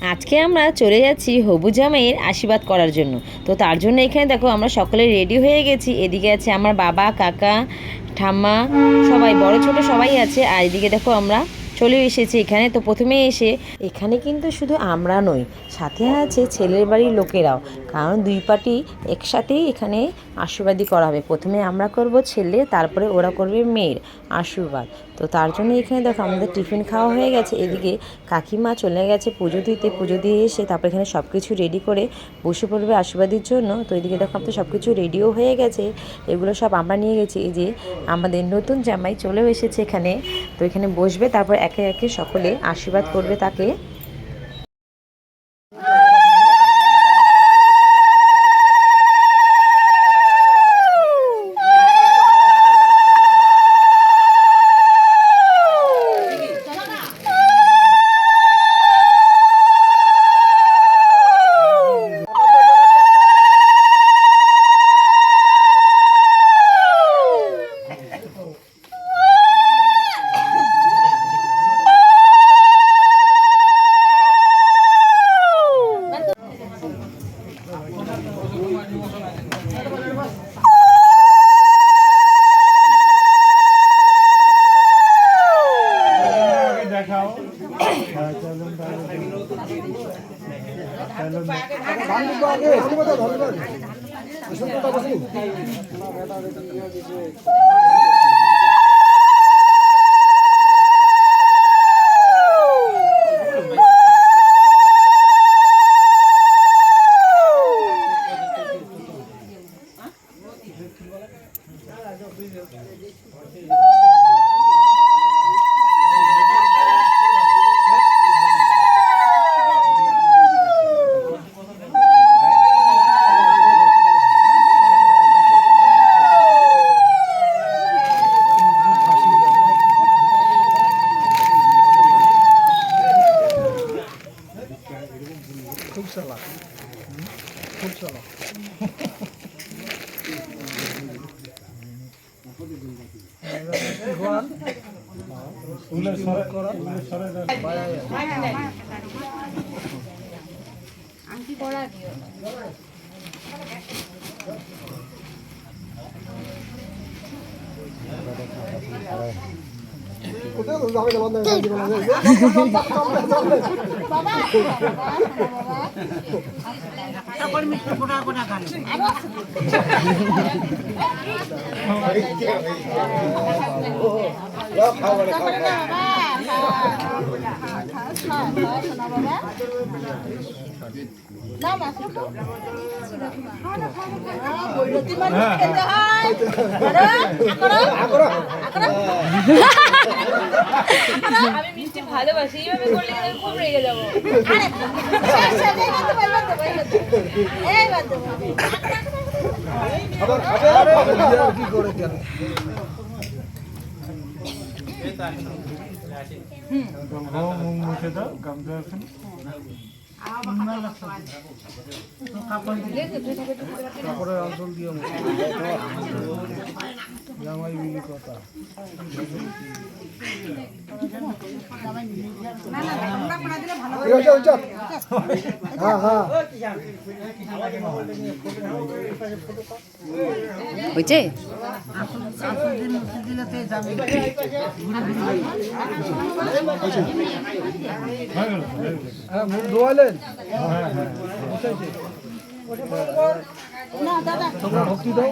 আজকে আমরা চলে যাচ্ছি হবু জামাইয়ের আশীর্বাদ করার জন্য। তো তার জন্য এখানে দেখো আমরা সকলে রেডি হয়ে গেছি। এদিকে আছে আমার বাবা, কাকা, ঠাম্মা, সবাই বড় ছোট সবাই আছে। আর এদিকে দেখো আমরা চলে এসেছি এখানে। তো প্রথমে এসে এখানে কিন্তু শুধু আমরা নই, সাথে আছে ছেলের বাড়ির লোকেরাও, কারণ দুই পার্টি একসাথেই এখানে আশীর্বাদই করা হবে। প্রথমে আমরা করব ছেলে, তারপরে ওরা করবে মেয়ের আশীর্বাদ। তো তার জন্য এখানে দেখো আমাদের টিফিন খাওয়া হয়ে গেছে। এদিকে কাকিমা চলে গেছে পুজো দিতে, পুজো দিয়ে এসে তারপর এখানে সব কিছু রেডি করে বসে পড়বে আশীর্বাদের জন্য। তো এদিকে দেখো আমাদের সব কিছু রেডিও হয়ে গেছে, এগুলো সব আমরা নিয়ে গেছি। এই যে আমাদের নতুন জামাই চলেও এসেছে এখানে। তো এখানে বসবে, তারপর একে একে সকলে আশীর্বাদ করবে তাকে। আমি মিষ্টি ভালোবাসি, এইভাবে করলে আমি খুব রেগে যাবো। কি করে কেন মুখে দাও গামছা আছে কাপড়ের অঞ্চল দিয়ে জামাই বিলি কথা হয়েছে। মুখ ধোয়ালেন তোমরা ভক্তি দাও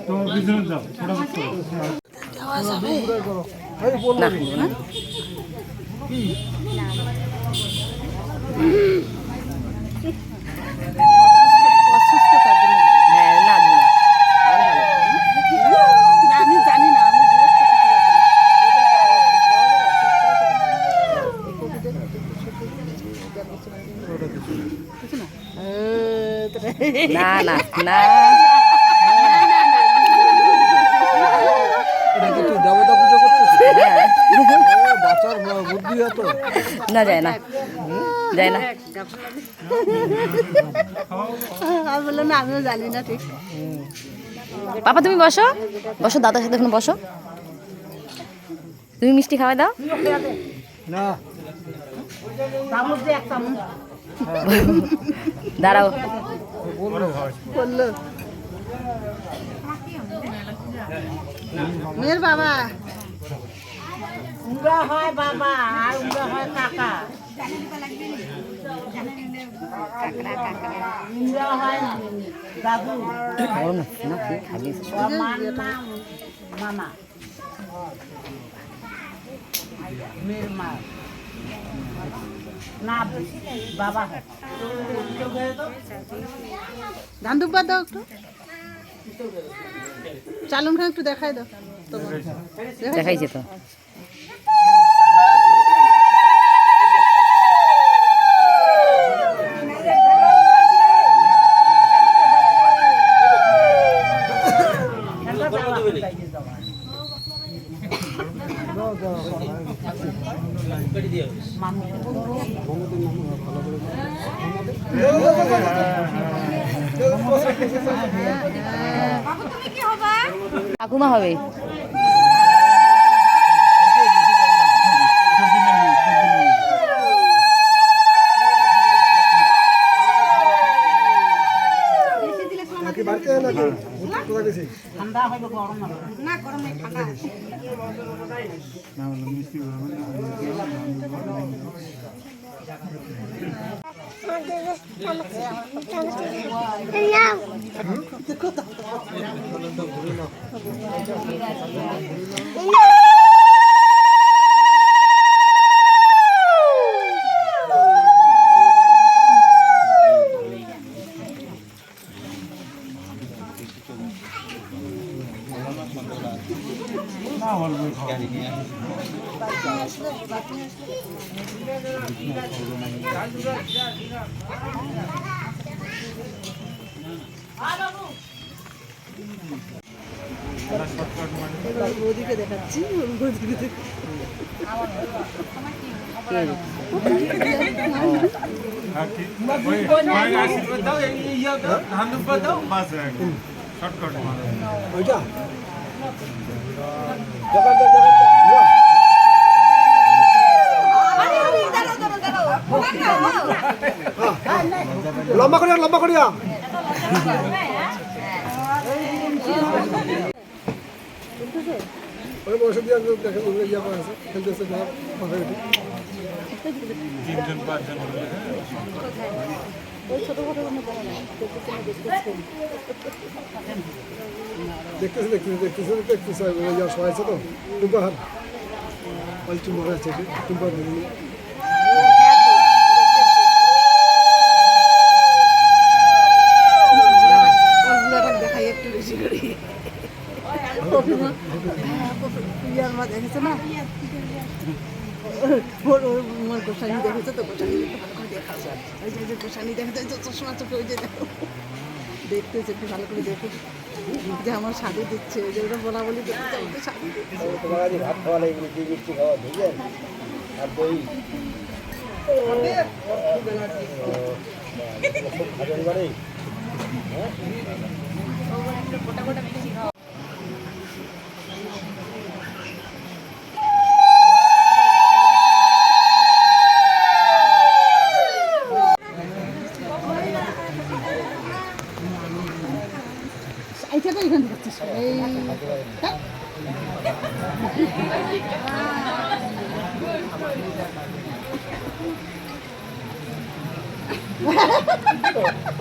তোমার পিছনে যাও ছোটা না না না দেবতা পুজো করতেছে বাচ্চার বুদ্ধি হতো না যায় না আর বললো না আমিও জানি না ঠিক। পাপা তুমি বসো, বসো দাদার সাথে এখন বসো। তুমি মিষ্টি খাওয়া দাও। না দাঁড়াও। বললো মেয়ের বাবা উমরা হয় বাবা আর উমরা হয় কাকা। উমরা হয় দাদু মামা মেয়ের মা না বাবা। ধান দুব্বা দাও একটু, চালুন খান একটু দেখাই দাও। দেখাইছে তো। ঠাকুমা হবে। ঠান্ডা হবে গরম হবে না, গরমে ঠান্ডা। বৌদিকে দেখাচ্ছি, বৌদিকে লম্বা করিয়া লম্বা করিয়া ওই বসে দিয়ে দেখেন ইয়া করে আছে খেলতেছে না মাথায় তিনজন পাঁচজন দেখতেছে ইয়া সবাই আছে তো টুম্পাহার ওই টুম্পার আছে টুম্পার দেখাই একটু বেশি করি। ইয়ার মা দেখেছে না, গোসানি দেখেছে তো, গোসানি দেখা যায়। ওই যে গোসানি দেখেছে চশমা চোখে, ওই যে দেখো দেখতেছে, একটু ভালো করে দেখো যে আমার শাড়ি দিচ্ছে, ওই যে ওরা বলা বলি দেখতে শাড়ি দিচ্ছে। ভাত খাওয়া লাগবে, মিষ্টি খাওয়া বুঝলেন আর দই এইটা তো এখান থেকে এই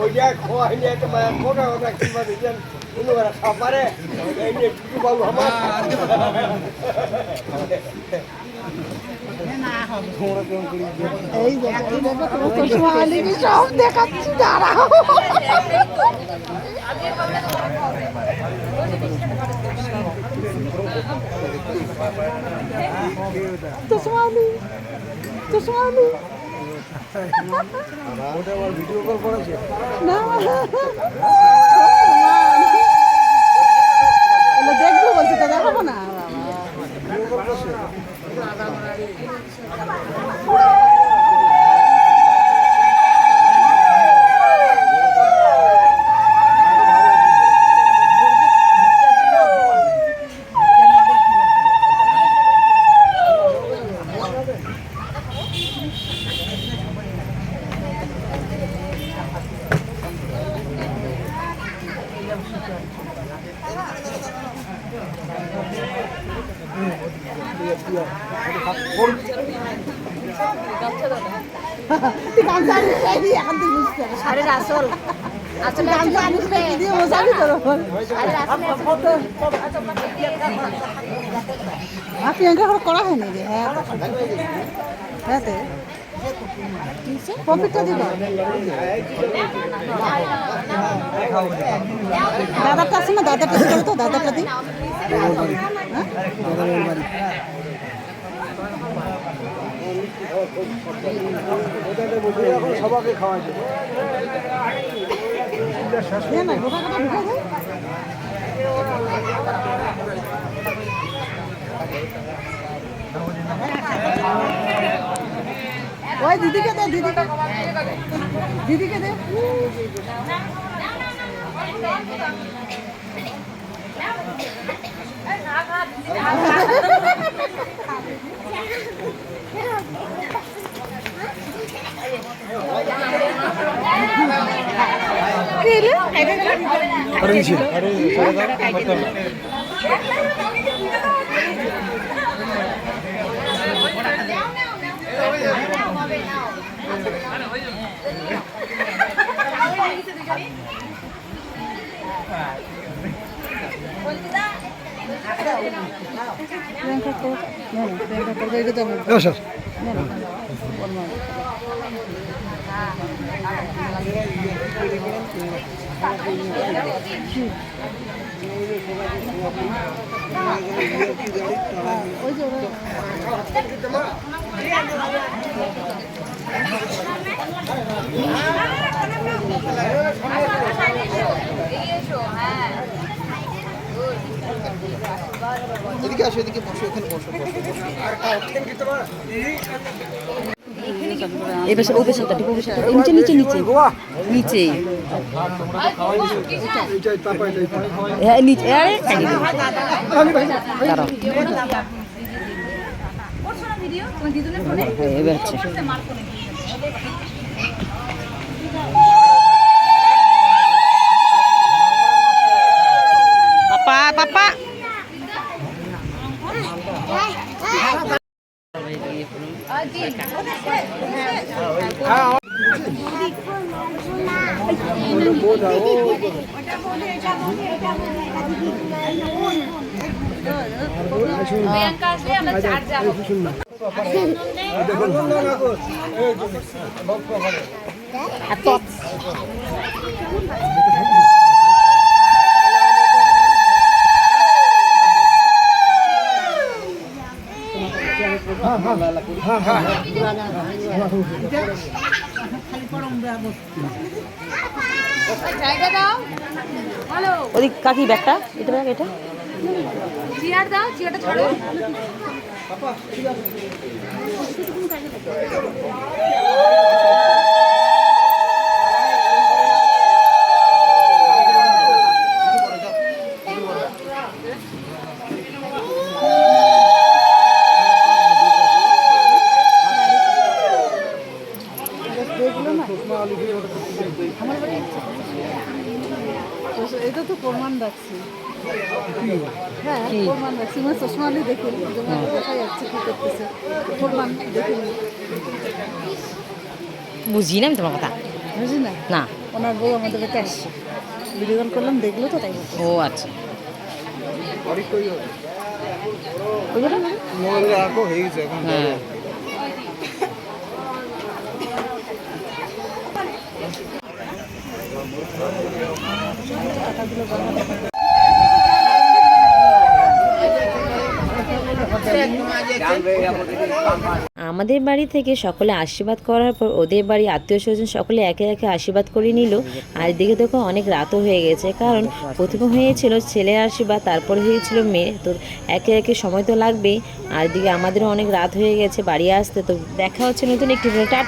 ওইটা খোয়া নিয়ে একটা খোটা কথা কিংবা দেখছেন কোনো খাবারে এই নিয়ে টুকু বাবু আমার এই দেখো তোমার চশমা আলিকে সব দেখাচ্ছি, দাঁড়াও। চশমা আলি, চশমা আলি ওটা আমার ভিডিও কল করেছে না, দেখবো বলছি তো, দেখাবো না। ভিডিও কল করছে তুই গামছা আনিস নাকি? এখন তুই বুঝতে পারছিস। শাড়ির আসল আসল গামছা আনিস নাকি দিয়ে বোঝাবি তোর ওপর। প্রিয়াঙ্কা এখন করা হয়নি রে। হ্যাঁ হ্যাঁ তে প্রফিটটা দিবা দাদারটা আছে না, দাদারটা দিতে তো, দাদারটা দিই। সবাইকে খাওয়াইছে না গোটা গোটা ঢুকে যায়। ওই দিদিকে দে, দিদিকে দে। প্রিয়াঙ্কা কর, না না প্রিয়াঙ্কা করবে এটা তো আমার। নমস্কার না না ওই যে ওরা এদিকে আসো, এদিকে বসো, এখানে বসো। এই পাশে ও পেছনটা ঠিক ও পেছনটা নিচে নিচে নিচে নিচেই হ্যাঁ নিচে আরে দাঁড়াও এবার হচ্ছে পাপা পাপা প্রিয়াঙ্কা আসলে আমরা চার যাবো। জায়গা দাও। হ্যালো, ওদিক কাকি ব্যাগটা এটা ব্যাগ এটা চেয়ার দাও, চেয়ারটা ছাড়ো। এটা তো প্রমাণ রাখছি। হ্যাঁ প্রমাণ রাখছি, মানে চশমা আলি দেখে দেখা যাচ্ছে কি করতেছে, প্রমাণ দেখে বুঝি না আমি তোমার কথা বুঝি না। না ওনার বউ আমাদের বাড়িতে আসছে, ভিডিও কল করলাম, দেখলো তো তাই বলছে। ও আচ্ছা হ্যাঁ আমাদের বাড়ি থেকে সকলে আশীর্বাদ করার পর ওদের বাড়ি আত্মীয় স্বজন সকলে একে একে আশীর্বাদ করে নিল। আর এদিকে দেখো অনেক রাতও হয়ে গেছে, কারণ প্রথমে হয়েছিল ছেলের আশীর্বাদ, তারপরে হয়েছিল মেয়ে, তো একে একে সময় তো লাগবেই। আর এদিকে আমাদেরও অনেক রাত হয়ে গেছে বাড়ি আসতে। তো দেখা হচ্ছে নতুন একটি টাটা।